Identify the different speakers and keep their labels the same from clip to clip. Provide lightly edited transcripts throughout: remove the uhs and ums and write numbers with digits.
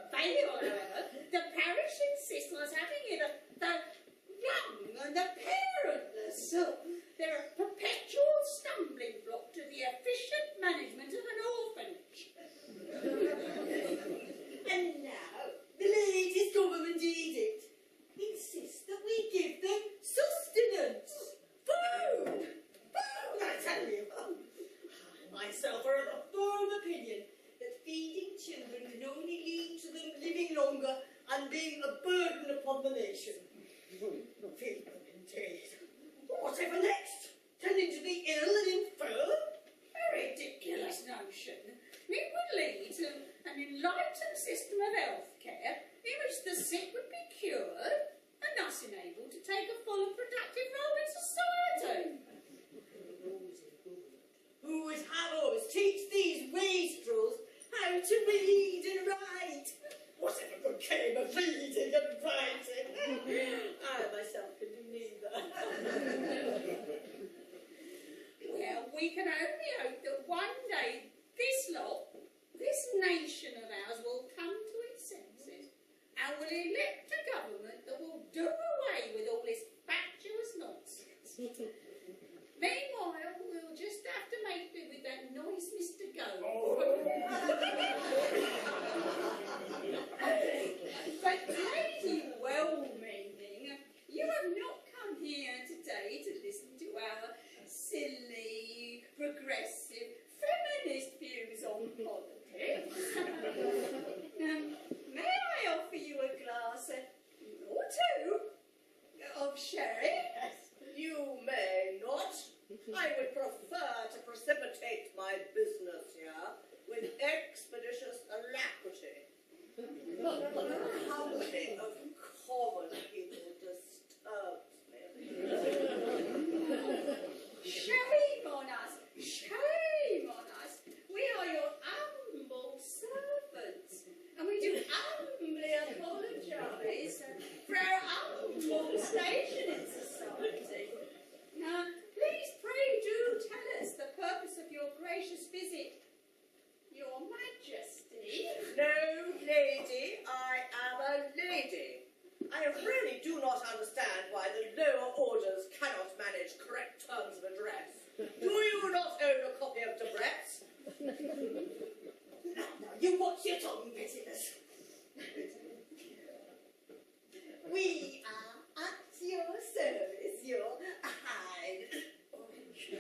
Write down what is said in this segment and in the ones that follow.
Speaker 1: avail, however, the parish insists on us having here the young and the parentless. They're a perpetual stumbling block to the efficient management of an orphanage.
Speaker 2: And now, the latest government edict insists that we give them sustenance. Food! Food, I tell you. I myself are of the firm opinion that feeding children can only lead to them living longer and being a burden upon the nation. Feed them indeed. Whatever next? Turning to the ill and infirm?
Speaker 1: A ridiculous notion. It would lead to an enlightened system of health care in which the sick would be cured and thus enabled to take a full and productive role in society.
Speaker 2: Who would have us teach these wastrels how to read and write? Whatever good came of reading and writing? I myself can do neither.
Speaker 1: Well, we can only hope that one day this nation of ours will come to its senses and will elect a government that will do away with all this fatuous nonsense. Meanwhile, we'll just have to make do with that nice Mr. Goat. But Lady Wellmeaning, you have not come here today to listen to our silly, progressive, feminist views on politics. May I offer you a glass or two of sherry?
Speaker 2: Yes, you may not. I would prefer to precipitate my business here with expeditious alacrity. The company of common people disturbs me.
Speaker 1: Shame on us! Shame on us! We are your humble servants, and we do humbly apologise for our humble station in society. Now, please, pray do tell us the purpose of your gracious visit, Your Majesty.
Speaker 2: No, lady, I am a lady. I really do not understand why the lower orders cannot manage correct terms of address. Do you not own a copy of Debrett's? Now, you watch your tongue, Pitiless. We are at your service, your high orphange.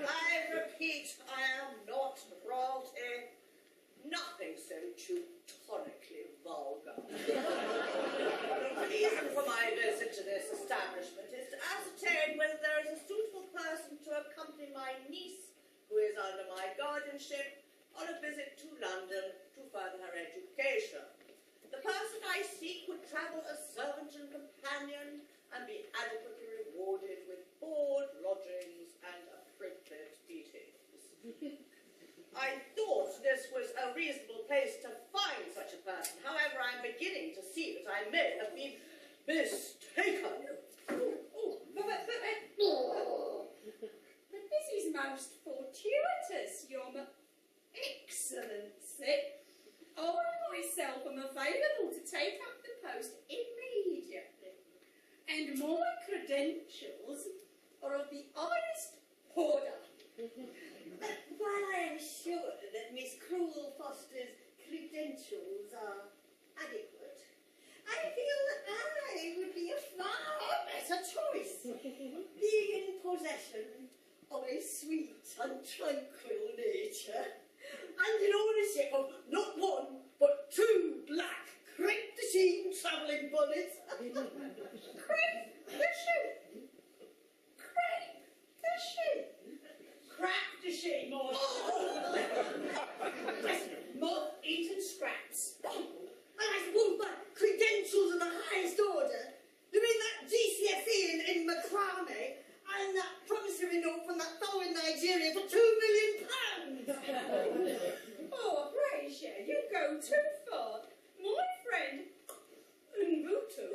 Speaker 2: I repeat, I am not royalty. Nothing so teutonically vulgar. The reason for my visit to this establishment is to ascertain whether there is a suitable person to accompany my niece, who is under my guardianship, on a visit to London to further her education. The person I seek would travel as servant and companion and be adequately rewarded with board, lodgings, and appropriate beatings. I thought this was a reasonable place to find such a person. However, I am beginning to see that I may have been mistaken.
Speaker 1: But this is most fortuitous, Your Excellency. I myself am available to take up the post immediately, and my credentials are of the highest order.
Speaker 2: While I am sure that Miss Cruelfoster's credentials are adequate, I feel that I would be a far better choice, being in possession of a sweet and tranquil nature, and in ownership of not one, but two black crepe de chine travelling bonnets.
Speaker 1: Crepe de chine? Crepe de chine?
Speaker 2: Crack de chine, moth-eaten scraps. And I suppose my credentials are the highest order. You mean that GCSE in macrame and that promissory note from that fellow in Nigeria for £2 million?
Speaker 1: Oh, Abrasia, you go too far. My friend, Mbutu,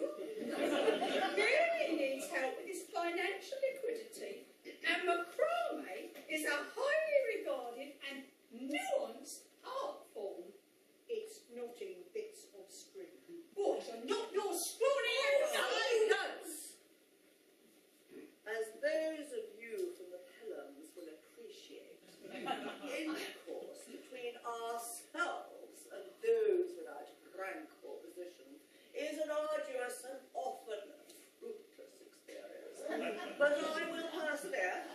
Speaker 1: really needs help with his financial liquidity, and macrame is a highly regarded and nuanced art form.
Speaker 2: It's knotting bits of string.
Speaker 1: What, and not your scrawny
Speaker 2: Silence! As those of you from the Pelhams will appreciate, intercourse between ourselves and those without rank or position is an arduous and often fruitless experience. But I will persevere.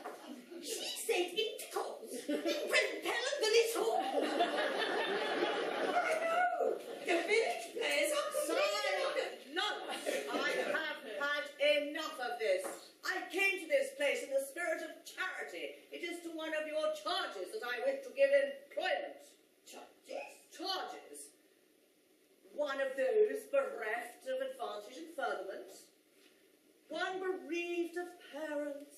Speaker 1: She said intercourse. When Pelham Village Hall. I know. The village players are
Speaker 2: Silence! I have had enough of this. I came to this place in the spirit of charity. It is to one of your charges that I wish to give employment.
Speaker 1: Charges?
Speaker 2: Charges? One of those bereft of advantage and furtherment. One bereaved of parents